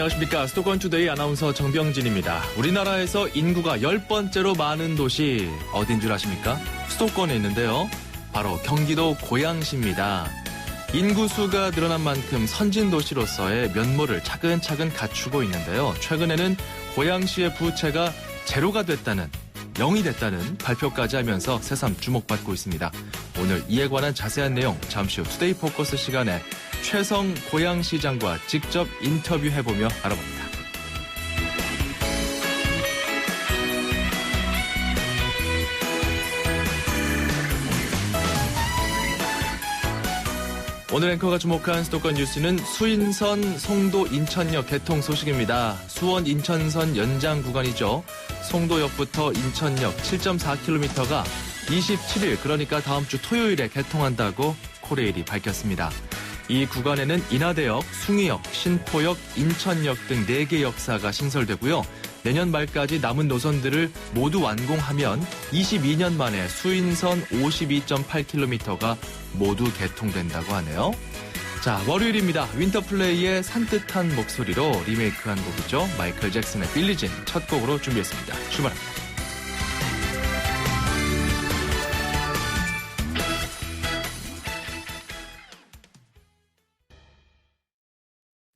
안녕하십니까. 수도권투데이 아나운서 정병진입니다. 우리나라에서 인구가 10번째로 많은 도시 어딘 줄 아십니까? 수도권에 있는데요. 바로 경기도 고양시입니다. 인구수가 늘어난 만큼 선진도시로서의 면모를 차근차근 갖추고 있는데요. 최근에는 고양시의 부채가 제로가 됐다는, 0이 됐다는 발표까지 하면서 새삼 주목받고 있습니다. 오늘 이에 관한 자세한 내용 잠시 후 투데이 포커스 시간에 최성 고양시장과 직접 인터뷰해보며 알아봅니다. 오늘 앵커가 주목한 수도권 뉴스는 수인선 송도 인천역 개통 소식입니다. 수원 인천선 연장 구간이죠. 송도역부터 인천역 7.4km가 27일, 그러니까 다음 주 토요일에 개통한다고 코레일이 밝혔습니다. 이 구간에는 인하대역, 숭이역, 신포역, 인천역 등 4개 역사가 신설되고요. 내년 말까지 남은 노선들을 모두 완공하면 22년 만에 수인선 52.8km가 모두 개통된다고 하네요. 자, 월요일입니다. 윈터플레이의 산뜻한 목소리로 리메이크한 곡이죠. 마이클 잭슨의 빌리진 첫 곡으로 준비했습니다. 출발합니다.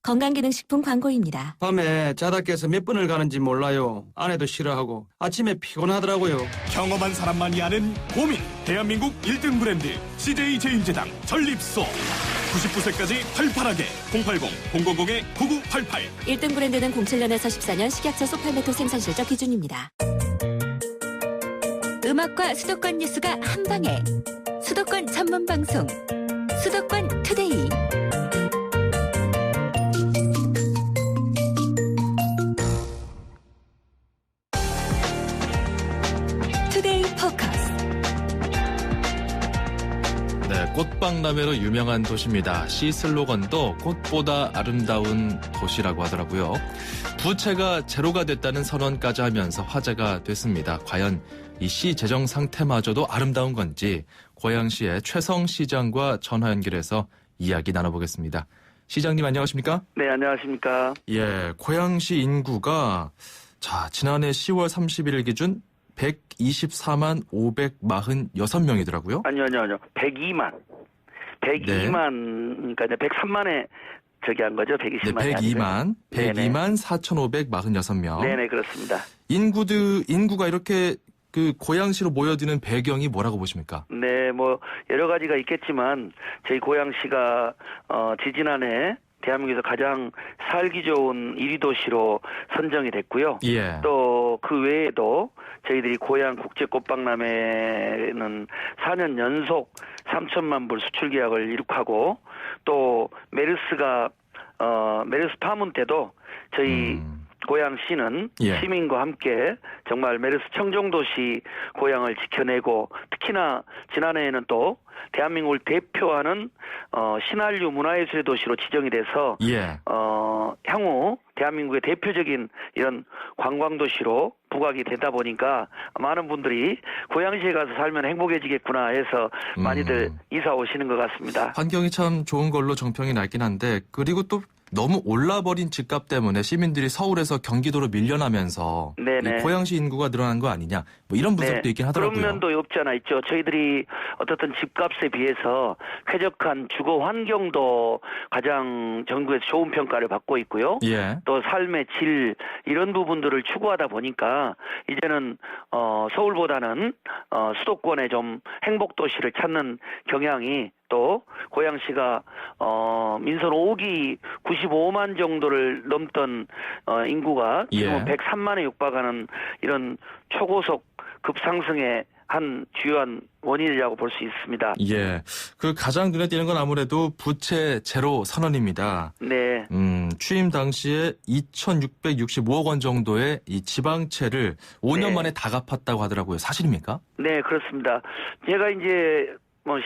건강기능식품 광고입니다. 밤에 자다 깨서 몇 번을 가는지 몰라요. 아내도 싫어하고 아침에 피곤하더라고요. 경험한 사람만이 아는 고민. 대한민국 1등 브랜드 CJ 제일제당 전립소. 99세까지 활발하게 080-000-9988. 1등 브랜드는 07년에서 14년 식약처 소팔메토 생산실적 기준입니다. 음악과 수도권 뉴스가 한방에. 수도권 전문 방송 수도권 투데이. 꽃박람회로 유명한 도시입니다. 시 슬로건도 꽃보다 아름다운 도시라고 하더라고요. 부채가 제로가 됐다는 선언까지 하면서 화제가 됐습니다. 과연 이 시 재정 상태마저도 아름다운 건지 고양시의 최성 시장과 전화 연결해서 이야기 나눠보겠습니다. 시장님 안녕하십니까? 네, 안녕하십니까? 예, 고양시 인구가 지난해 10월 31일 기준 124만 546명이더라고요. 아니요. 102만. 네. 그러니까 이제 103만에 한 거죠. 120만이 네, 102만. 네네. 102만 4,546명. 네네, 그렇습니다. 인구가 이렇게 고양시로 모여드는 배경이 뭐라고 보십니까? 네, 여러 가지가 있겠지만 저희 고양시가 지지난해 대한민국에서 가장 살기 좋은 1위 도시로 선정이 됐고요. 예. 또 그 외에도 저희들이 고양 국제꽃박람회는 4년 연속 3천만 불 수출 계약을 이룩하고 또 메르스 파문 때도 저희 고양시는 예. 시민과 함께 정말 메르스 청정도시 고양을 지켜내고 특히나 지난해에는 또 대한민국을 대표하는 신한류 문화예술의 도시로 지정이 돼서 예. 향후 대한민국의 대표적인 이런 관광도시로 부각이 되다 보니까 많은 분들이 고양시에 가서 살면 행복해지겠구나 해서 많이들 이사 오시는 것 같습니다. 환경이 참 좋은 걸로 정평이 났긴 한데, 그리고 또 너무 올라버린 집값 때문에 시민들이 서울에서 경기도로 밀려나면서 네네. 이 고양시 인구가 늘어난 거 아니냐, 이런 분석도 있긴 하더라고요. 그런 면도 없지 않아 있죠. 저희들이 어떻든 집값에 비해서 쾌적한 주거 환경도 가장 전국에서 좋은 평가를 받고 있고요. 예. 또 삶의 질 이런 부분들을 추구하다 보니까 이제는 서울보다는 수도권의 좀 행복도시를 찾는 경향이, 또 고양시가 민선 5기 95만 정도를 넘던 인구가 지금은 예. 103만에 육박하는 이런 초고속 급상승의 한 주요한 원인이라고 볼 수 있습니다. 예. 가장 눈에 띄는 건 아무래도 부채 제로 선언입니다. 네. 취임 당시에 2,665억 원 정도의 이 지방채를 5년 네. 만에 다 갚았다고 하더라고요. 사실입니까? 네, 그렇습니다. 제가 이제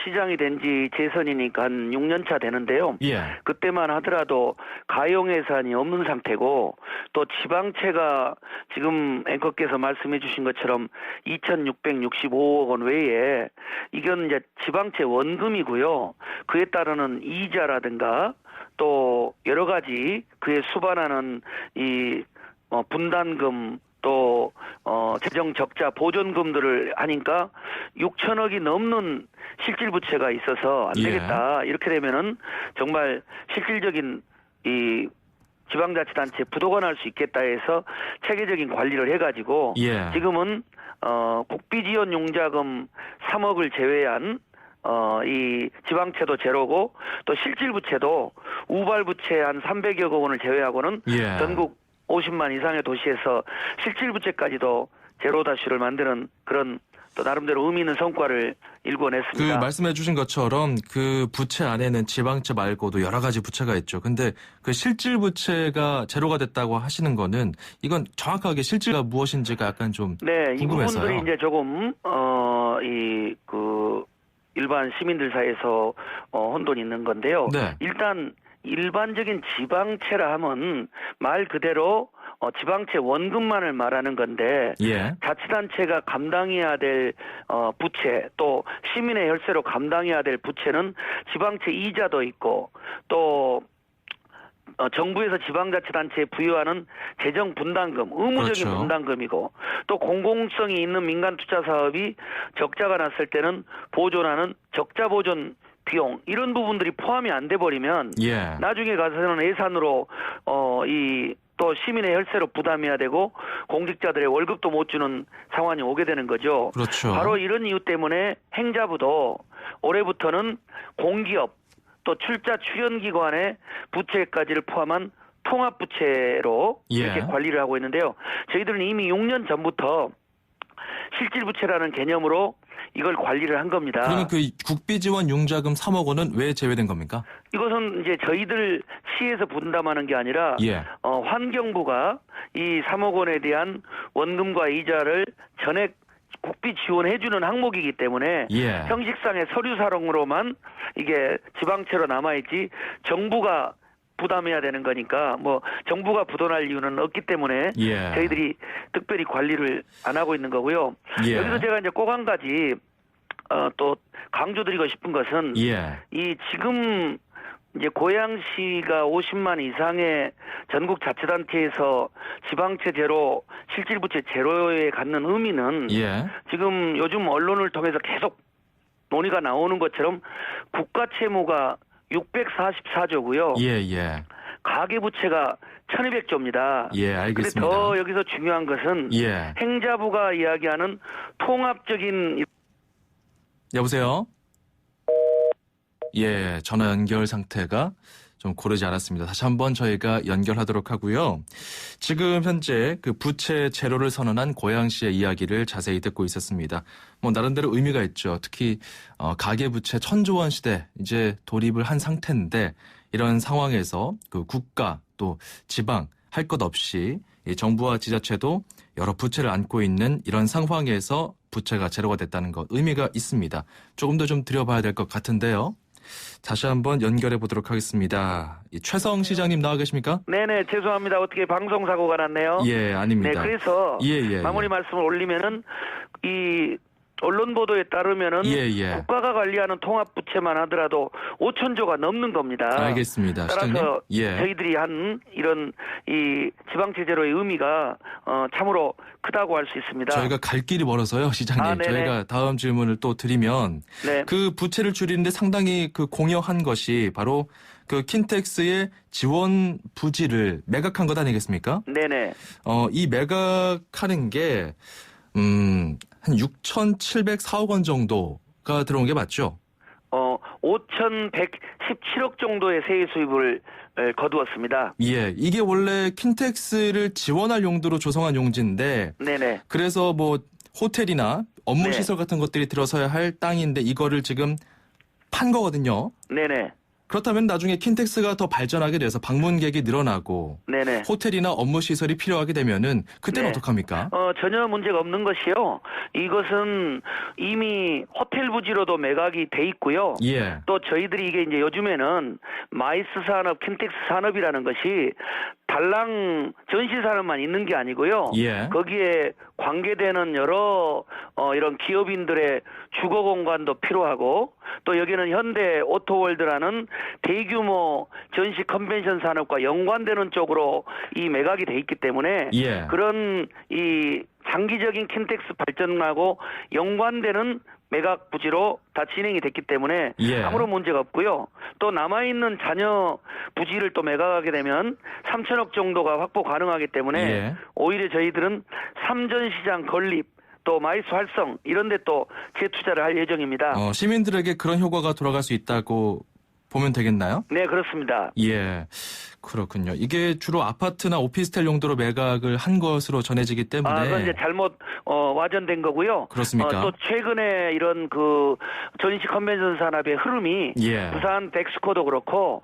시장이 된 지 재선이니까 한 6년 차 되는데요. 예. 그때만 하더라도 가용 예산이 없는 상태고, 또 지방채가 지금 앵커께서 말씀해 주신 것처럼 2,665억 원 외에 이건 이제 지방채 원금이고요. 그에 따르는 이자라든가 또 여러 가지 그에 수반하는 이 분담금 또 재정 적자 보존금들을 하니까 6천억이 넘는 실질 부채가 있어서 안 예. 되겠다. 이렇게 되면은 정말 실질적인 이 지방자치단체 부도가 날 수 있겠다 해서 체계적인 관리를 해가지고 예. 지금은 국비지원 용자금 3억을 제외한 이 지방채도 제로고 또 실질부채도 우발부채 한 300여 원을 제외하고는 예. 전국 50만 이상의 도시에서 실질부채까지도 제로 다슈를 만드는 그런 또 나름대로 의미 있는 성과를 그 일궈냈습니다. 말씀해 주신 것처럼 그 부채 안에는 지방채 말고도 여러 가지 부채가 있죠. 근데 그 실질 부채가 제로가 됐다고 하시는 거는 이건 정확하게 실질가 무엇인지가 약간 좀 네, 이 궁금해서요. 부분들이 이제 조금 일반 시민들 사이에서 혼돈이 있는 건데요. 네. 일단 일반적인 지방채라 하면 말 그대로 지방채 원금만을 말하는 건데 예. 자치단체가 감당해야 될 부채 또 시민의 혈세로 감당해야 될 부채는 지방채 이자도 있고 또 정부에서 지방자치단체에 부여하는 재정 분담금, 의무적인 그렇죠. 분담금이고 또 공공성이 있는 민간 투자 사업이 적자가 났을 때는 보존하는 적자 보존 비용 이런 부분들이 포함이 안 돼 버리면 예. 나중에 가서는 예산으로 또 시민의 혈세로 부담해야 되고 공직자들의 월급도 못 주는 상황이 오게 되는 거죠. 그렇죠. 바로 이런 이유 때문에 행자부도 올해부터는 공기업 또 출자 출연기관의 부채까지를 포함한 통합부채로 예. 이렇게 관리를 하고 있는데요. 저희들은 이미 6년 전부터 실질부채라는 개념으로 이걸 관리를 한 겁니다. 그러면 그 국비지원 융자금 3억 원은 왜 제외된 겁니까? 이것은 이제 저희들 시에서 분담하는 게 아니라 예. 환경부가 이 3억 원에 대한 원금과 이자를 전액 국비 지원해주는 항목이기 때문에 예. 형식상의 서류사롱으로만 이게 지방채로 남아있지 정부가 부담해야 되는 거니까 뭐 정부가 부담할 이유는 없기 때문에 예. 저희들이 특별히 관리를 안 하고 있는 거고요. 예. 여기서 제가 이제 꼭 한 가지 또 강조드리고 싶은 것은 예. 이 지금 이제 고양시가 50만 이상의 전국 자치단체에서 지방채 제로, 실질부채 제로에 갖는 의미는 예. 지금 요즘 언론을 통해서 계속 논의가 나오는 것처럼 국가 채무가 644조고요. 예. 예. 가계부채가 1200조입니다. 예. 근데 알겠습니다. 더 여기서 중요한 것은 예. 행자부가 이야기하는 통합적인 여보세요? 예, 전화 연결 상태가 좀 고르지 않았습니다. 다시 한번 저희가 연결하도록 하고요. 지금 현재 그 부채 제로를 선언한 고양시의 이야기를 자세히 듣고 있었습니다. 뭐 나름대로 의미가 있죠. 특히 가계부채 1000조 원 시대 이제 돌입을 한 상태인데 이런 상황에서 그 국가 또 지방 할 것 없이 이 정부와 지자체도 여러 부채를 안고 있는 이런 상황에서 부채가 제로가 됐다는 것 의미가 있습니다. 조금 더 좀 들여봐야 될 것 같은데요. 다시 한번 연결해 보도록 하겠습니다. 최성 시장님 나와 계십니까? 네네 죄송합니다. 어떻게 방송사고가 났네요. 예, 아닙니다. 네 그래서 예. 마무리 말씀을 올리면은 이 언론 보도에 따르면은 예. 국가가 관리하는 통합 부채만 하더라도 5천조가 넘는 겁니다. 알겠습니다. 따라서 시장님. 예. 저희들이 한 이런 이 지방채 제로의 의미가 참으로 크다고 할 수 있습니다. 저희가 갈 길이 멀어서요, 시장님. 네네. 저희가 다음 질문을 또 드리면 네. 그 부채를 줄이는데 상당히 그 공여한 것이 바로 그 킨텍스의 지원 부지를 매각한 것 아니겠습니까? 네네. 이 매각하는 게 한 6,704억 원 정도가 들어온 게 맞죠? 5,117억 정도의 세액 수입을 거두었습니다. 예, 이게 원래 킨텍스를 지원할 용도로 조성한 용지인데 네네. 그래서 뭐 호텔이나 업무 네. 시설 같은 것들이 들어서야 할 땅인데 이거를 지금 판 거거든요. 네네. 그렇다면 나중에 킨텍스가 더 발전하게 돼서 방문객이 늘어나고 네네. 호텔이나 업무 시설이 필요하게 되면은 그때는 네. 어떡합니까? 전혀 문제가 없는 것이요. 이것은 이미 호텔 부지로도 매각이 돼 있고요. 예. 또 저희들이 이게 이제 요즘에는 마이스 산업, 킨텍스 산업이라는 것이 달랑 전시 산업만 있는 게 아니고요. 예. 거기에 관계되는 여러 이런 기업인들의 주거 공간도 필요하고 또 여기는 현대 오토월드라는 대규모 전시 컨벤션 산업과 연관되는 쪽으로 이 매각이 돼 있기 때문에 예. 그런 이 장기적인 킨텍스 발전하고 연관되는 매각 부지로 다 진행이 됐기 때문에 예. 아무런 문제가 없고요. 또 남아있는 잔여 부지를 또 매각하게 되면 3천억 정도가 확보 가능하기 때문에 예. 오히려 저희들은 삼전시장 건립 또 마이스 활성 이런 데 또 재투자를 할 예정입니다. 시민들에게 그런 효과가 돌아갈 수 있다고 보면 되겠나요? 네, 그렇습니다. 예, 그렇군요. 이게 주로 아파트나 오피스텔 용도로 매각을 한 것으로 전해지기 때문에. 그건 이제 잘못 와전된 거고요. 그렇습니까? 또 최근에 이런 그 전시 컨벤션 산업의 흐름이 예. 부산 백스코도 그렇고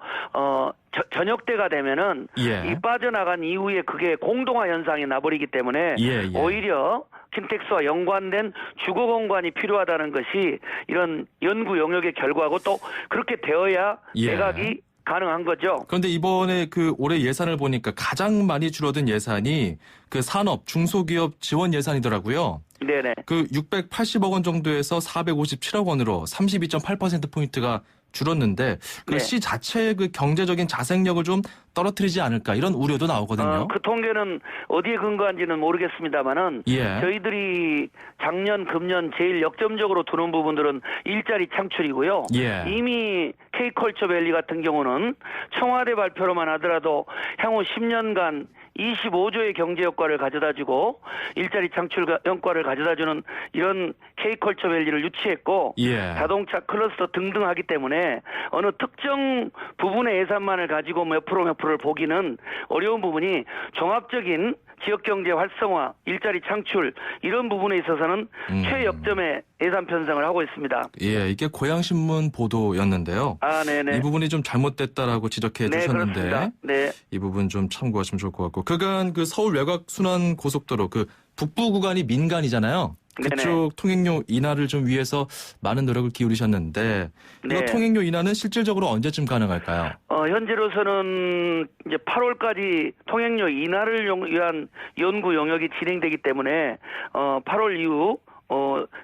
저녁 때가 되면은 예. 이 빠져나간 이후에 그게 공동화 현상이 나버리기 때문에 예. 오히려 킨텍스와 연관된 주거 공간이 필요하다는 것이 이런 연구 영역의 결과고 또 그렇게 되어야 예. 매각이 가능한 거죠. 그런데 이번에 그 올해 예산을 보니까 가장 많이 줄어든 예산이 그 산업, 중소기업 지원 예산이더라고요. 네네. 그 680억 원 정도에서 457억 원으로 32.8%포인트가 줄었는데 그 네. 시 자체의 그 경제적인 자생력을 좀 떨어뜨리지 않을까 이런 우려도 나오거든요. 그 통계는 어디에 근거한지는 모르겠습니다만은 예. 저희들이 작년, 금년 제일 역점적으로 두는 부분들은 일자리 창출이고요. 예. 이미 K컬처밸리 같은 경우는 청와대 발표로만 하더라도 향후 10년간 25조의 경제 효과를 가져다주고 일자리 창출 효과를 가져다주는 이런 K컬처밸리를 유치했고 예. 자동차 클러스터 등등 하기 때문에 어느 특정 부분의 예산만을 가지고 몇 프로를 보기는 어려운 부분이 종합적인 지역경제 활성화, 일자리 창출 이런 부분에 있어서는 최역점의 예산 편성을 하고 있습니다. 예, 이게 고양신문 보도였는데요. 네네. 이 부분이 좀 잘못됐다라고 지적해 주셨는데 그렇습니다. 네. 이 부분 좀 참고하시면 좋을 것 같고 그간 그 서울 외곽 순환 고속도로 그 북부 구간이 민간이잖아요. 그쪽 네네. 통행료 인하를 좀 위해서 많은 노력을 기울이셨는데 이거 네. 통행료 인하는 실질적으로 언제쯤 가능할까요? 현재로서는 이제 8월까지 통행료 인하를 위한 연구 영역이 진행되기 때문에 8월 이후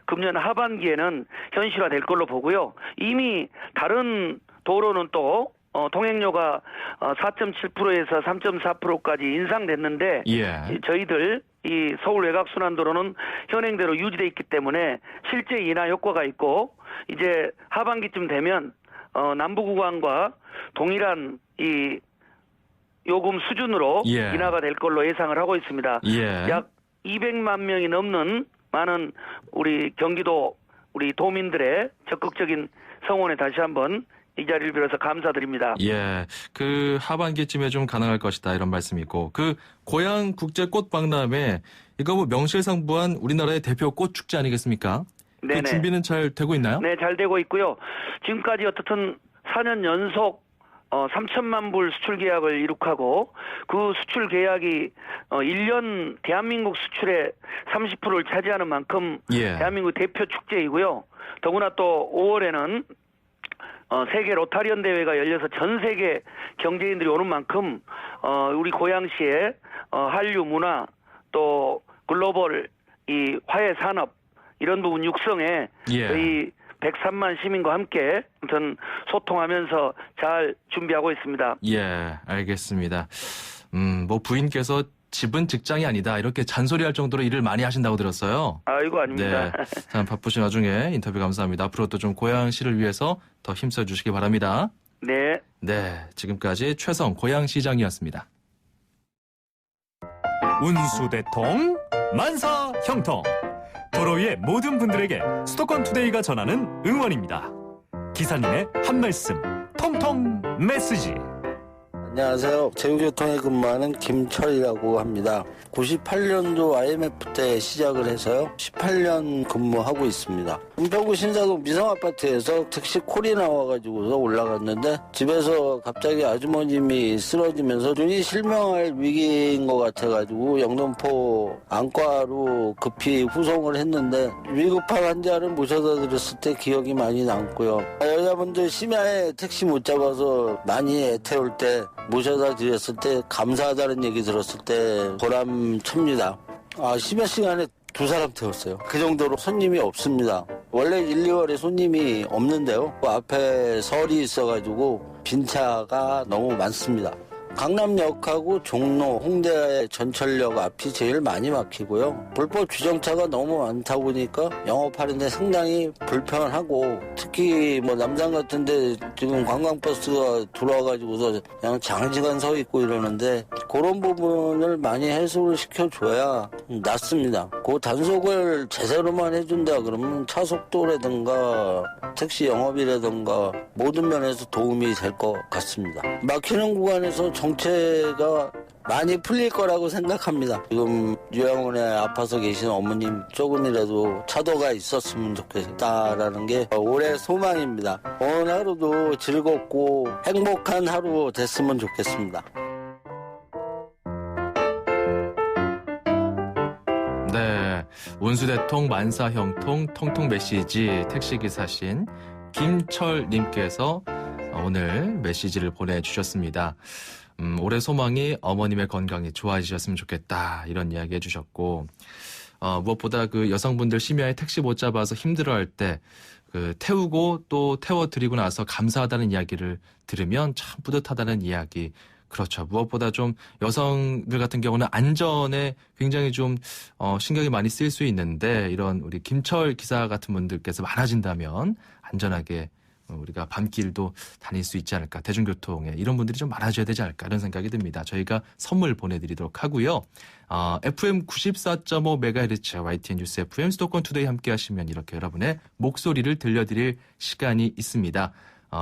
금년 하반기에는 현실화될 걸로 보고요. 이미 다른 도로는 또 통행료가 4.7%에서 3.4%까지 인상됐는데 예. 저희들 이 서울 외곽순환도로는 현행대로 유지돼 있기 때문에 실제 인하 효과가 있고 이제 하반기쯤 되면 남부 구간과 동일한 이 요금 수준으로 예. 인하가 될 걸로 예상을 하고 있습니다. 예. 약 200만 명이 넘는 많은 우리 경기도 우리 도민들의 적극적인 성원에 다시 한번 이 자리를 빌어서 감사드립니다. 예, 그 하반기쯤에 좀 가능할 것이다 이런 말씀이고 그 고양 국제 꽃 박람회 이거 뭐 명실상부한 우리나라의 대표 꽃 축제 아니겠습니까? 네네. 그 준비는 잘 되고 있나요? 네, 잘 되고 있고요. 지금까지 어떻든 4년 연속 3천만 불 수출 계약을 이룩하고 그 수출 계약이 1년 대한민국 수출의 30%를 차지하는 만큼 예. 대한민국 대표 축제이고요. 더구나 또 5월에는 세계 로타리언 대회가 열려서 전 세계 경제인들이 오는 만큼 우리 고양시의 한류 문화 또 글로벌 이 화해 산업 이런 부분 육성에 예. 저희 103만 시민과 함께 아무튼 소통하면서 잘 준비하고 있습니다. 예, 알겠습니다. 뭐 부인께서 집은 직장이 아니다 이렇게 잔소리할 정도로 일을 많이 하신다고 들었어요. 아이고 아닙니다. 네, 참 바쁘신 와중에 인터뷰 감사합니다. 앞으로도 좀 고양시를 위해서 더 힘써 주시기 바랍니다. 네. 네, 지금까지 최성 고양시장이었습니다. 운수대통 만사형통 도로 위의 모든 분들에게 수도권 투데이가 전하는 응원입니다. 기사님의 한 말씀 통통 메시지. 안녕하세요. 제주교통에 근무하는 김철이라고 합니다. 98년도 IMF 때 시작을 해서요. 18년 근무하고 있습니다. 은평구 신사동 미성아파트에서 특시 콜이 나와가지고서 올라갔는데 집에서 갑자기 아주머님이 쓰러지면서 눈이 실명할 위기인 것 같아가지고 영등포 안과로 급히 후송을 했는데 위급한 환자를 모셔다 드렸을 때 기억이 많이 남고요. 여자분들 심야에 택시 못 잡아서 많이 애태울 때 모셔다 드렸을 때 감사하다는 얘기 들었을 때 보람찹니다. 심야 시간에 2사람 태웠어요. 그 정도로 손님이 없습니다. 원래 1, 2월에 손님이 없는데요. 그 앞에 설이 있어가지고 빈차가 너무 많습니다. 강남역하고 종로, 홍대 전철역 앞이 제일 많이 막히고요. 불법 주정차가 너무 많다 보니까 영업하는데 상당히 불편하고, 특히 뭐 남산 같은데 지금 관광버스가 들어와가지고서 그냥 장시간 서 있고 이러는데, 그런 부분을 많이 해소를 시켜줘야 낫습니다. 그 단속을 제대로만 해준다 그러면 차 속도라든가 택시 영업이라든가 모든 면에서 도움이 될 것 같습니다. 막히는 구간에서 정체가 많이 풀릴 거라고 생각합니다. 지금 요양원에 아파서 계신 어머님 조금이라도 차도가 있었으면 좋겠다라는 게 올해 소망입니다. 오늘 하루도 즐겁고 행복한 하루 됐으면 좋겠습니다. 네, 운수대통 만사형통 통통 메시지 택시기사신 김철님께서 오늘 메시지를 보내주셨습니다. 올해 소망이 어머님의 건강이 좋아지셨으면 좋겠다, 이런 이야기 해주셨고, 무엇보다 그 여성분들 심야에 택시 못 잡아서 힘들어할 때 그 태우고 또 태워드리고 나서 감사하다는 이야기를 들으면 참 뿌듯하다는 이야기. 그렇죠. 무엇보다 좀 여성들 같은 경우는 안전에 굉장히 좀 신경이 많이 쓰일 수 있는데, 이런 우리 김철 기사 같은 분들께서 많아진다면 안전하게 우리가 밤길도 다닐 수 있지 않을까, 대중교통에 이런 분들이 좀 많아져야 되지 않을까, 이런 생각이 듭니다. 저희가 선물 보내드리도록 하고요. FM 94.5MHz YTN 뉴스 FM 수도권 투데이 함께 하시면 이렇게 여러분의 목소리를 들려드릴 시간이 있습니다.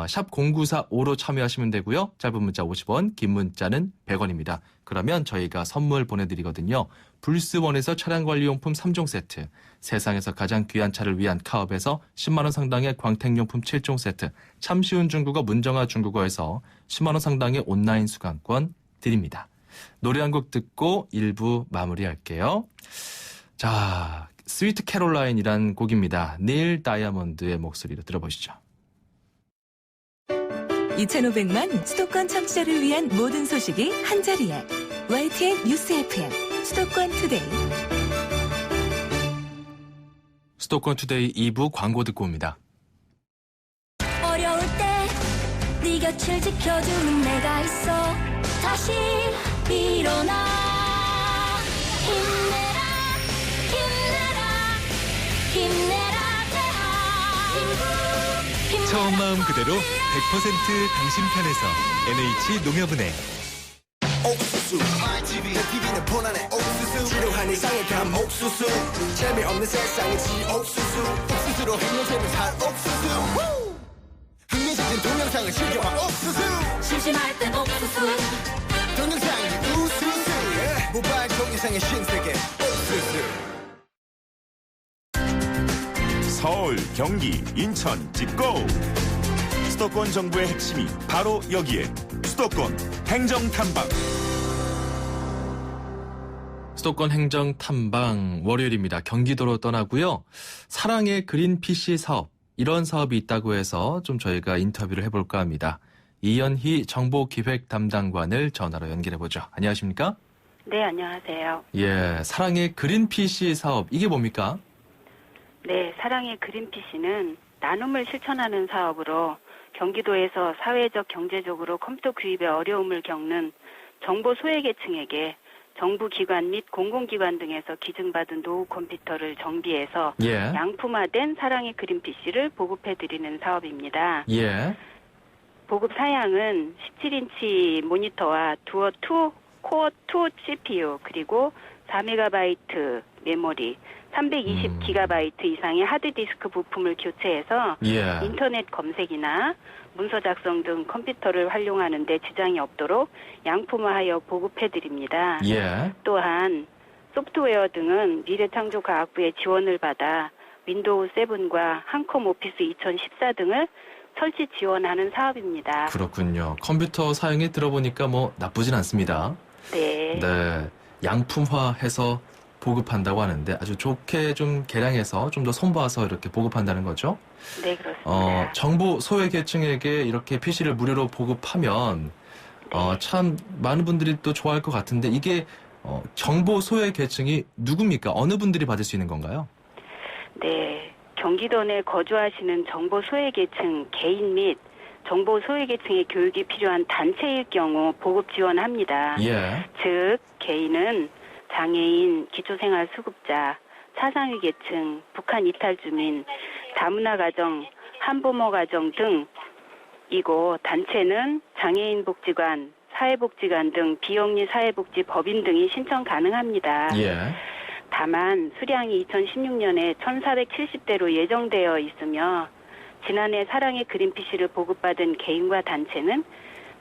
샵 0945로 참여하시면 되고요. 짧은 문자 50원, 긴 문자는 100원입니다. 그러면 저희가 선물 보내드리거든요. 불스원에서 차량관리용품 3종 세트, 세상에서 가장 귀한 차를 위한 카업에서 10만 원 상당의 광택용품 7종 세트, 참 쉬운 중국어 문정아 중국어에서 10만 원 상당의 온라인 수강권 드립니다. 노래 한 곡 듣고 1부 마무리할게요. 자, 스위트 캐롤라인이란 곡입니다. 닐 다이아몬드의 목소리로 들어보시죠. 2,500만 수도권 청취자를 위한 모든 소식이 한자리에 YTN 뉴스 FM 수도권 투데이. 수도권 투데이 2부 광고 듣고 옵니다. 어려울 때 네 곁을 지켜주는 내가 있어. 다시 일어나. 힘내라 힘내라 힘내라 대한민국. 처음 마음 그대로 100% 당신 편에서 NH 농협은행. 옥수수 TV는 폰안에 옥수수 지루한 일상의 감 옥수수 재미없는 세상의 지옥수수 옥수수로 행동생을 살 옥수수 흥미진진 동영상을 즐겨봐 옥수수 심심할 땐 옥수수. 동영상이 우수수 모바일 동영상의 신세계 옥수수. 서울, 경기, 인천 찍고 수도권 정부의 핵심이 바로 여기에 수도권 행정탐방. 수도권 행정탐방 월요일입니다. 경기도로 떠나고요. 사랑의 그린 PC 사업, 이런 사업이 있다고 해서 좀 저희가 인터뷰를 해볼까 합니다. 이연희 정보기획 담당관을 전화로 연결해보죠. 안녕하십니까? 네, 안녕하세요. 예, 사랑의 그린 PC 사업, 이게 뭡니까? 네, 사랑의 그린 PC는 나눔을 실천하는 사업으로 경기도에서 사회적, 경제적으로 컴퓨터 구입에 어려움을 겪는 정보 소외계층에게 정부기관 및 공공기관 등에서 기증받은 노후 컴퓨터를 정비해서 예. 양품화된 사랑의 그린 PC를 보급해드리는 사업입니다. 예. 보급 사양은 17인치 모니터와 두어2 코어2 CPU 그리고 4MB 메모리, 320GB 이상의 하드디스크 부품을 교체해서 예. 인터넷 검색이나 문서 작성 등 컴퓨터를 활용하는 데 지장이 없도록 양품화하여 보급해드립니다. 예. 또한 소프트웨어 등은 미래창조과학부의 지원을 받아 윈도우 7과 한컴 오피스 2014 등을 설치 지원하는 사업입니다. 그렇군요. 컴퓨터 사용이 들어보니까 뭐 나쁘진 않습니다. 네. 네. 양품화해서 보급한다고 하는데 아주 좋게 좀 개량해서 좀 더 손봐서 이렇게 보급한다는 거죠? 네, 그렇습니다. 정부 소외계층에게 이렇게 PC를 무료로 보급하면 참 많은 분들이 또 좋아할 것 같은데 이게 정보 소외 계층이 누굽니까? 어느 분들이 받을 수 있는 건가요? 네, 경기도 내 거주하시는 정보 소외 계층 개인 및 정보 소외 계층의 교육이 필요한 단체일 경우 보급 지원합니다. 예. 즉 개인은 장애인, 기초생활수급자, 차상위 계층, 북한 이탈 주민, 다문화 가정, 한부모 가정 등이고 단체는 장애인 복지관, 사회복지관 등 비영리 사회복지 법인 등이 신청 가능합니다. 예. 다만 수량이 2016년에 1,470대로 예정되어 있으며 지난해 사랑의 그린피쉬를 보급받은 개인과 단체는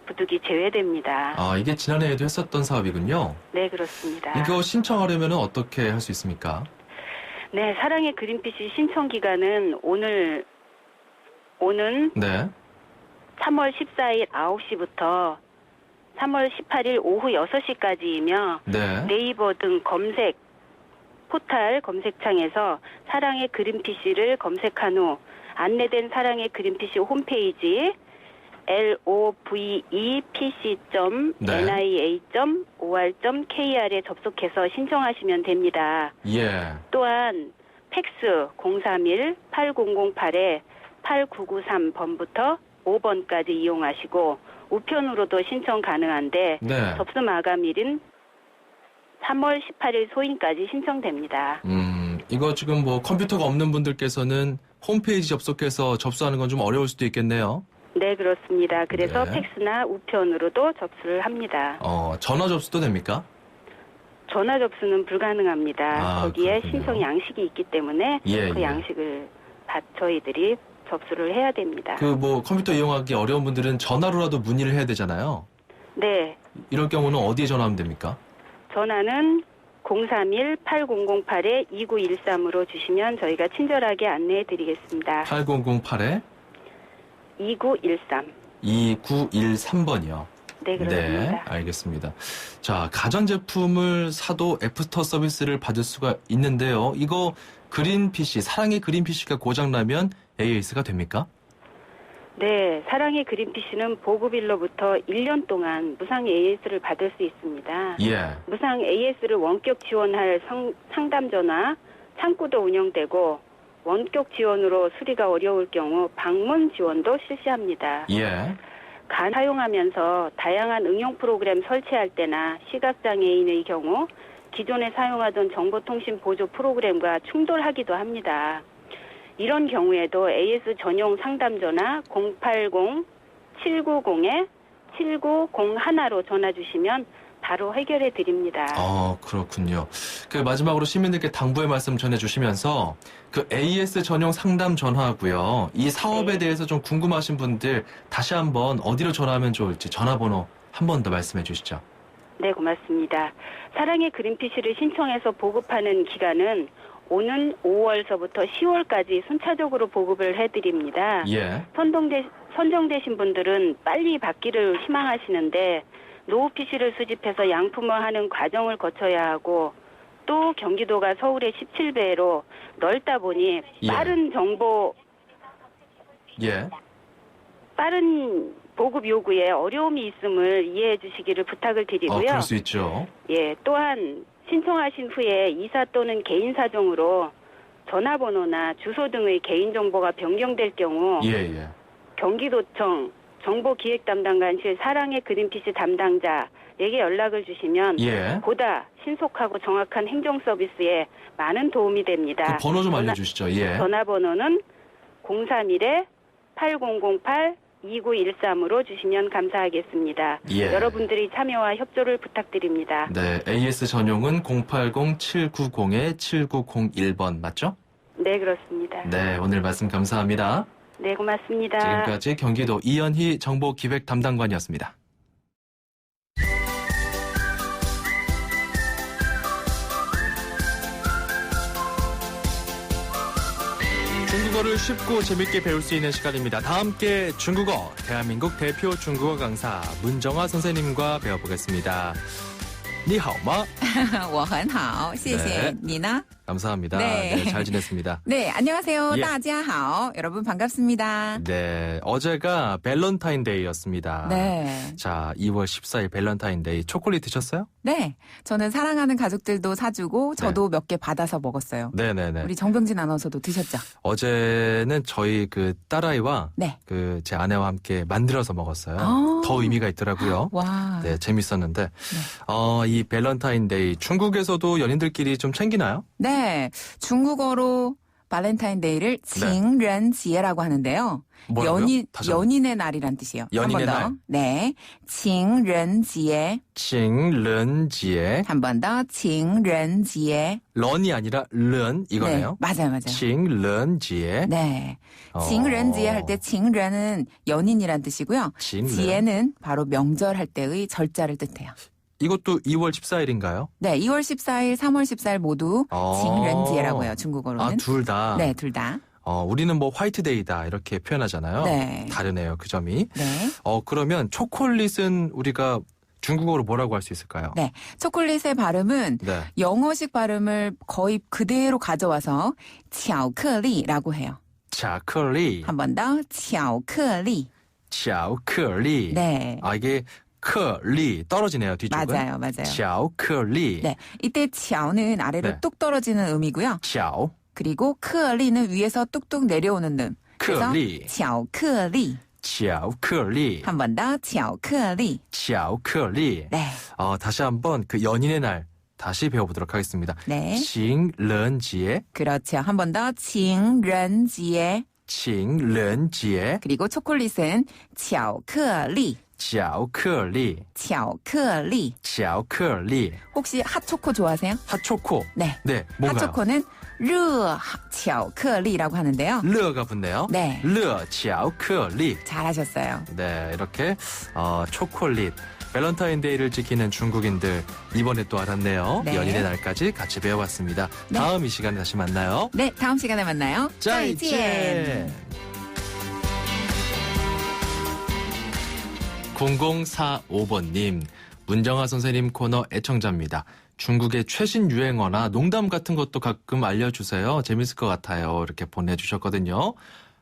부득이 제외됩니다. 아, 이게 지난해에도 했었던 사업이군요. 네, 그렇습니다. 이거 신청하려면 어떻게 할 수 있습니까? 네, 사랑의 그린피쉬 신청 기간은 오는 네. 3월 14일 9시부터 3월 18일 오후 6시까지이며 네. 네이버 등 포탈 검색창에서 사랑의 그린피쉬를 검색한 후 안내된 사랑의 그린피쉬 홈페이지 lovepc.nia.or.kr에 접속해서 신청하시면 됩니다. 예. 또한 팩스 031-8008-8993번부터 5번까지 이용하시고 우편으로도 신청 가능한데 네. 접수 마감일은 3월 18일 소인까지 신청됩니다. 이거 지금 뭐 컴퓨터가 없는 분들께서는 홈페이지 접속해서 접수하는 건 좀 어려울 수도 있겠네요. 네, 그렇습니다. 그래서 네. 팩스나 우편으로도 접수를 합니다. 전화 접수도 됩니까? 전화 접수는 불가능합니다. 아, 거기에 그렇군요. 신청 양식이 있기 때문에 예, 그 예. 양식을 저희들이 접수를 해야 됩니다. 그 뭐 컴퓨터 이용하기 어려운 분들은 전화로라도 문의를 해야 되잖아요. 네, 이럴 경우는 어디에 전화하면 됩니까? 전화는 031-8008-2913으로 주시면 저희가 친절하게 안내해 드리겠습니다. 8008에 2913. 2913번이요. 네, 그렇습니다. 네, 알겠습니다. 자, 가전제품을 사도 애프터 서비스를 받을 수가 있는데요. 이거 그린피쉬, 사랑의 그린피쉬가 고장나면 AS가 됩니까? 네, 사랑의 그린피쉬는 보급일로부터 1년 동안 무상 AS를 받을 수 있습니다. 예. 무상 AS를 원격 지원할 상담 전화, 창구도 운영되고 원격 지원으로 수리가 어려울 경우 방문 지원도 실시합니다. 예. 사용하면서 다양한 응용 프로그램 설치할 때나 시각장애인의 경우 기존에 사용하던 정보통신 보조 프로그램과 충돌하기도 합니다. 이런 경우에도 AS 전용 상담 전화 080-790-7901로 전화 주시면 바로 해결해 드립니다. 그렇군요. 그 마지막으로 시민들께 당부의 말씀 전해주시면서 그 AS 전용 상담 전화하고요. 이 사업에 네. 대해서 좀 궁금하신 분들 다시 한번 어디로 전화하면 좋을지 전화번호 한 번 더 말씀해 주시죠. 네, 고맙습니다. 사랑의 그린피쉬를 신청해서 보급하는 기간은 오는 5월서부터 10월까지 순차적으로 보급을 해드립니다. 예. 선정되신 분들은 빨리 받기를 희망하시는데 노후 PC를 수집해서 양품화하는 과정을 거쳐야 하고 또 경기도가 서울의 17배로 넓다 보니 예. 빠른 보급 요구에 어려움이 있음을 이해해 주시기를 부탁을 드리고요. 그럴 수 있죠. 예, 또한 신청하신 후에 이사 또는 개인 사정으로 전화번호나 주소 등의 개인정보가 변경될 경우 예. 경기도청 정보기획담당관실 사랑의 그린피쉬 담당자에게 연락을 주시면 예. 보다 신속하고 정확한 행정 서비스에 많은 도움이 됩니다. 그 번호 좀 알려주시죠. 예. 전화번호는 031-8008-2913으로 주시면 감사하겠습니다. 예. 여러분들이 참여와 협조를 부탁드립니다. 네, AS 전용은 080-790-7901번 맞죠? 네, 그렇습니다. 네, 오늘 말씀 감사합니다. 네, 고맙습니다. 지금까지 경기도 이현희 정보기획 담당관이었습니다. 중국어를 쉽고 재밌게 배울 수 있는 시간입니다. 다 함께 중국어, 대한민국 대표 중국어 강사 문정아 선생님과 배워보겠습니다. 니하오마. 我很好, 谢谢. 네. 你呢? 감사합니다. 네. 네, 잘 지냈습니다. 네, 안녕하세요. 예. 大家好. 여러분 반갑습니다. 네, 어제가 밸런타인데이였습니다. 네. 자, 2월 14일 밸런타인데이 초콜릿 드셨어요? 네. 저는 사랑하는 가족들도 사주고 저도 몇 개 받아서 먹었어요. 네네네. 우리 정병진 아나운서도 드셨죠? 어제는 저희 그 딸아이와 네. 그 제 아내와 함께 만들어서 먹었어요. 아. 더 의미가 있더라고요. 와. 네, 재밌었는데 이 밸런타인데이 중국에서도 연인들끼리 좀 챙기나요? 네. 중국어로 발렌타인데이를 칭ren지에라고 하는데요. 뭐라고요? 다시 한번. 연인의 날이란 뜻이에요. 연인의 한 번 더. 날. 네. 칭ren지에. 칭른지에 한 번 더. 칭ren지에. 런이 아니라 른 이거네요. 네, 맞아요. 칭른지에. 네. 칭ren지에 할 때 칭ren은 연인이란 뜻이고요. 칭ren. 지에는 바로 명절할 때의 절자를 뜻해요. 이것도 2월 14일인가요? 네, 2월 14일, 3월 14일 모두 칭ren지에라고 해요. 중국어로는. 아, 둘 다. 네, 둘 다. 우리는 뭐 화이트데이다 이렇게 표현하잖아요. 네. 다르네요, 그 점이. 네. 그러면 초콜릿은 우리가 중국어로 뭐라고 할 수 있을까요? 네. 초콜릿의 발음은 네. 영어식 발음을 거의 그대로 가져와서 巧克力라고 해요. 차클리. 한 번 더. 巧克力. 차클리. 네. 이게 크리 떨어지네요, 뒤쪽은. 맞아요. 차클리. 네. 이때 巧는 아래로 네. 뚝 떨어지는 음이고요. 巧. 그리고 克力는 위에서 뚝뚝 내려오는 음. 그래서 克力. 巧克力. 巧克力. 한 번 더. 巧克力. 巧克力. 네. 다시 한번 그 연인의 날 다시 배워보도록 하겠습니다. 네. 칭른지에. 그렇죠. 한 번 더. 칭ren지에. 칭른지에. 그리고 초콜릿은 巧克力. 巧克力. 巧克力. 巧克力. 혹시 핫초코 좋아하세요? 핫초코. 네. 네, 뭔가요? 핫초코는 热巧克力라고 하는데요. 르가 붙네요. 네. 热巧克力. 잘하셨어요. 네, 이렇게 초콜릿. 밸런타인데이를 지키는 중국인들 이번에 또 알았네요. 네. 연인의 날까지 같이 배워봤습니다. 네. 다음 이 시간에 다시 만나요. 네, 다음 시간에 만나요. 再见. 0045번님, 문정아 선생님 코너 애청자입니다. 중국의 최신 유행어나 농담 같은 것도 가끔 알려주세요. 재밌을 것 같아요. 이렇게 보내주셨거든요.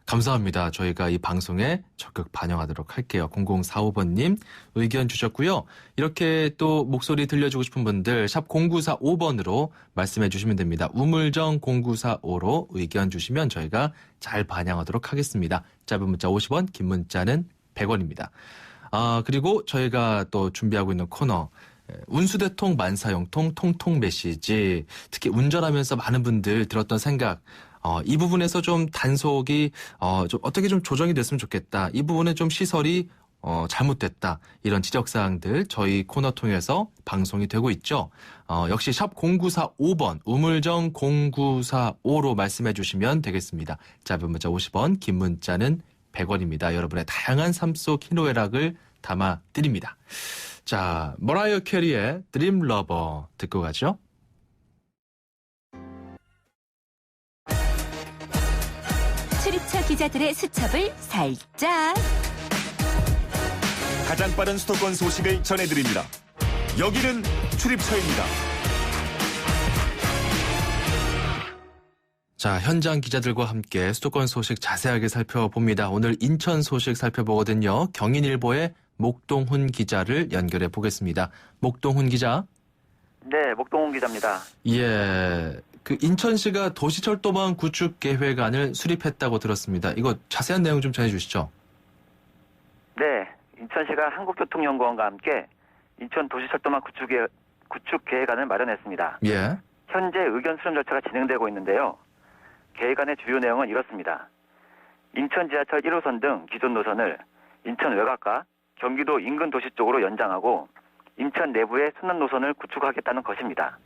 감사합니다. 저희가 이 방송에 적극 반영하도록 할게요. 0045번님 의견 주셨고요. 이렇게 또 목소리 들려주고 싶은 분들 샵 0945번으로 말씀해 주시면 됩니다. 우물정 0945로 의견 주시면 저희가 잘 반영하도록 하겠습니다. 짧은 문자 50원, 긴 문자는 100원입니다. 그리고 저희가 또 준비하고 있는 코너 운수대통 만사형통 통통 메시지, 특히 운전하면서 많은 분들 들었던 생각, 이 부분에서 좀 단속이 좀 어떻게 좀 조정이 됐으면 좋겠다. 이 부분에 좀 시설이 잘못됐다. 이런 지적사항들 저희 코너 통해서 방송이 되고 있죠. 역시 샵 0945번 우물정 0945로 말씀해 주시면 되겠습니다. 짧은 문자 50원, 긴 문자는 100원입니다. 여러분의 다양한 삶 속 희노애락을 담아 드립니다. 자, 머라이어 캐리의 드림 러버 듣고 가죠. 출입처 기자들의 수첩을 살짝. 가장 빠른 수도권 소식을 전해드립니다. 여기는 출입처입니다. 자, 현장 기자들과 함께 수도권 소식 자세하게 살펴봅니다. 오늘 인천 소식 살펴보거든요. 경인일보의 목동훈 기자를 연결해 보겠습니다. 목동훈 기자. 네, 목동훈 기자입니다. 예, 그 인천시가 도시철도망 구축 계획안을 수립했다고 들었습니다. 이거 자세한 내용 좀 전해주시죠. 네, 인천시가 한국교통연구원과 함께 인천 도시철도망 구축 계획안을 마련했습니다. 예. 현재 의견 수렴 절차가 진행되고 있는데요. 계획안의 주요 내용은 이렇습니다. 인천 지하철 1호선 등 기존 노선을 인천 외곽과 경기도 인근 도시 쪽으로 연장하고 인천 내부에 순환 노선을 구축하겠다는 것입니다.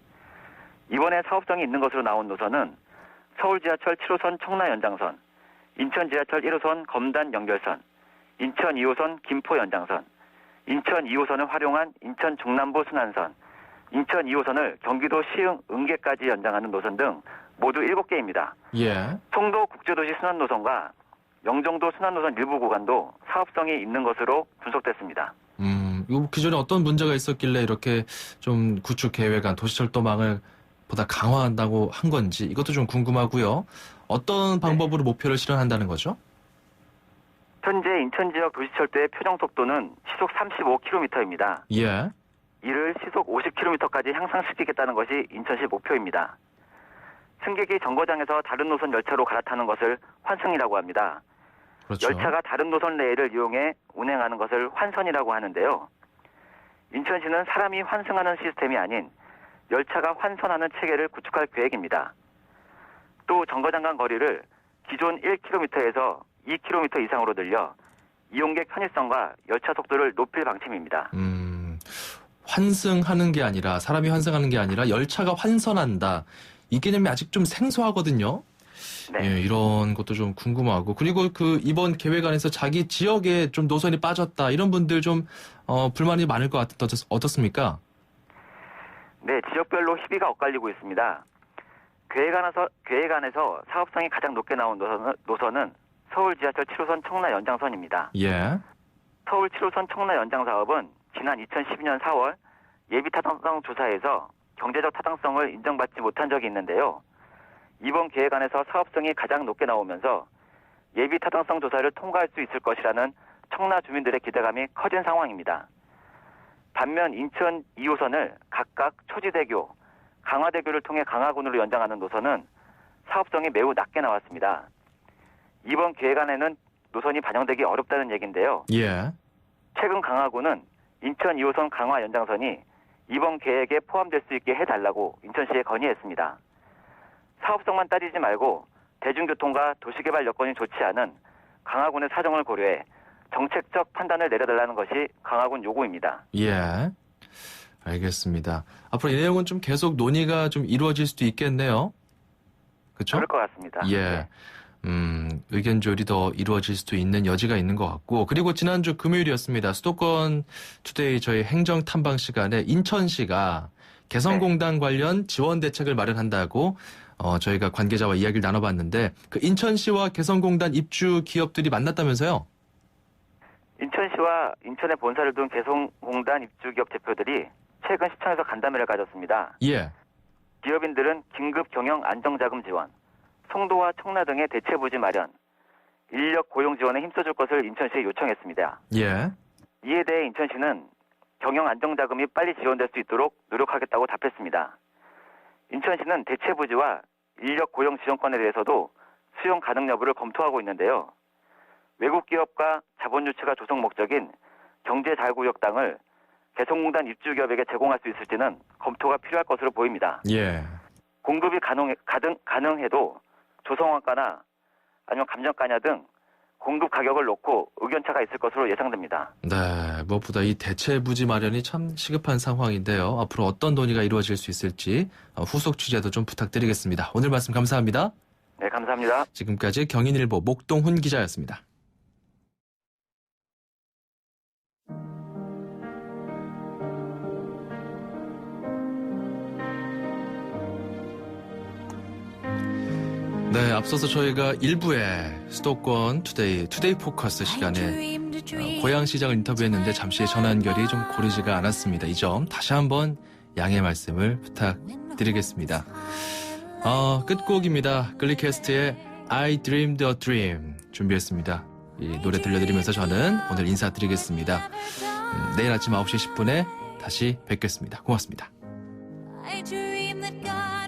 이번에 사업성이 있는 것으로 나온 노선은 서울 지하철 7호선 청라 연장선, 인천 지하철 1호선 검단 연결선, 인천 2호선 김포 연장선, 인천 2호선을 활용한 인천 중남부 순환선, 인천 2호선을 경기도 시흥 은계까지 연장하는 노선 등 모두 7개입니다. 예. 송도 국제도시 순환 노선과 영종도 순환 노선 일부 구간도 사업성이 있는 것으로 분석됐습니다. 이거 기존에 어떤 문제가 있었길래 이렇게 좀 구축 계획안 도시철도망을 보다 강화한다고 한 건지 이것도 좀 궁금하고요. 어떤 방법으로 목표를 실현한다는 거죠? 현재 인천 지역 도시철도의 표정 속도는 시속 35km입니다. 예. 이를 시속 50km까지 향상시키겠다는 것이 인천시 목표입니다. 승객이 정거장에서 다른 노선 열차로 갈아타는 것을 환승이라고 합니다. 그렇죠. 열차가 다른 노선 레일을 이용해 운행하는 것을 환선이라고 하는데요. 인천시는 사람이 환승하는 시스템이 아닌 열차가 환선하는 체계를 구축할 계획입니다. 또 정거장 간 거리를 기존 1km에서 2km 이상으로 늘려 이용객 편의성과 열차 속도를 높일 방침입니다. 환승하는 게 아니라 사람이 환승하는 게 아니라 열차가 환선한다. 이 개념이 아직 좀 생소하거든요. 네. 예, 이런 것도 좀 궁금하고 그리고 그 이번 계획안에서 자기 지역에 좀 노선이 빠졌다 이런 분들 좀 불만이 많을 것 같은데 어떻습니까? 네, 지역별로 희비가 엇갈리고 있습니다. 계획안에서 사업성이 가장 높게 나온 노선은 서울 지하철 7호선 청라 연장선입니다. 예. 서울 7호선 청라 연장 사업은 지난 2012년 4월 예비 타당성 조사에서 경제적 타당성을 인정받지 못한 적이 있는데요. 이번 계획안에서 사업성이 가장 높게 나오면서 예비 타당성 조사를 통과할 수 있을 것이라는 청라 주민들의 기대감이 커진 상황입니다. 반면 인천 2호선을 각각 초지대교, 강화대교를 통해 강화군으로 연장하는 노선은 사업성이 매우 낮게 나왔습니다. 이번 계획안에는 노선이 반영되기 어렵다는 얘기인데요. 예. 최근 강화군은 인천 2호선 강화 연장선이 이번 계획에 포함될 수 있게 해달라고 인천시에 건의했습니다. 사업성만 따지지 말고 대중교통과 도시개발 여건이 좋지 않은 강화군의 사정을 고려해 정책적 판단을 내려달라는 것이 강화군 요구입니다. 예. 알겠습니다. 앞으로 이 내용은 좀 계속 논의가 좀 이루어질 수도 있겠네요. 그렇죠? 그럴 것 같습니다. 예. 의견 조율이 더 이루어질 수도 있는 여지가 있는 것 같고 그리고 지난주 금요일이었습니다. 수도권 투데이 저희 행정 탐방 시간에 인천시가 개성공단 관련 지원 대책을 마련한다고 저희가 관계자와 이야기를 나눠봤는데 그 인천시와 개성공단 입주 기업들이 만났다면서요? 인천시와 인천에 본사를 둔 개성공단 입주기업 대표들이 최근 시청에서 간담회를 가졌습니다. 예. 기업인들은 긴급 경영 안정자금 지원, 송도와 청라 등의 대체 부지 마련, 인력 고용 지원에 힘써줄 것을 인천시에 요청했습니다. 예. 이에 대해 인천시는 경영 안정자금이 빨리 지원될 수 있도록 노력하겠다고 답했습니다. 인천시는 대체 부지와 인력 고용 지원권에 대해서도 수용 가능 여부를 검토하고 있는데요. 외국 기업과 자본 유치가 조성 목적인 경제자유구역 땅을 개성공단 입주기업에게 제공할 수 있을지는 검토가 필요할 것으로 보입니다. 예. 공급이 가능해도 조성원가나 아니면 감정가냐 등 공급 가격을 놓고 의견차가 있을 것으로 예상됩니다. 네, 무엇보다 이 대체 부지 마련이 참 시급한 상황인데요. 앞으로 어떤 논의가 이루어질 수 있을지 후속 취재도 좀 부탁드리겠습니다. 오늘 말씀 감사합니다. 네, 감사합니다. 지금까지 경인일보 목동훈 기자였습니다. 네, 앞서서 저희가 1부에 수도권 투데이 포커스 시간에 고양시장을 인터뷰했는데 잠시 전화 연결이 좀 고르지가 않았습니다. 이 점 다시 한번 양해 말씀을 부탁드리겠습니다. 끝곡입니다. 글리캐스트의 I Dreamed a Dream 준비했습니다. 이 노래 들려드리면서 저는 오늘 인사드리겠습니다. 내일 아침 9시 10분에 다시 뵙겠습니다. 고맙습니다. I dream that God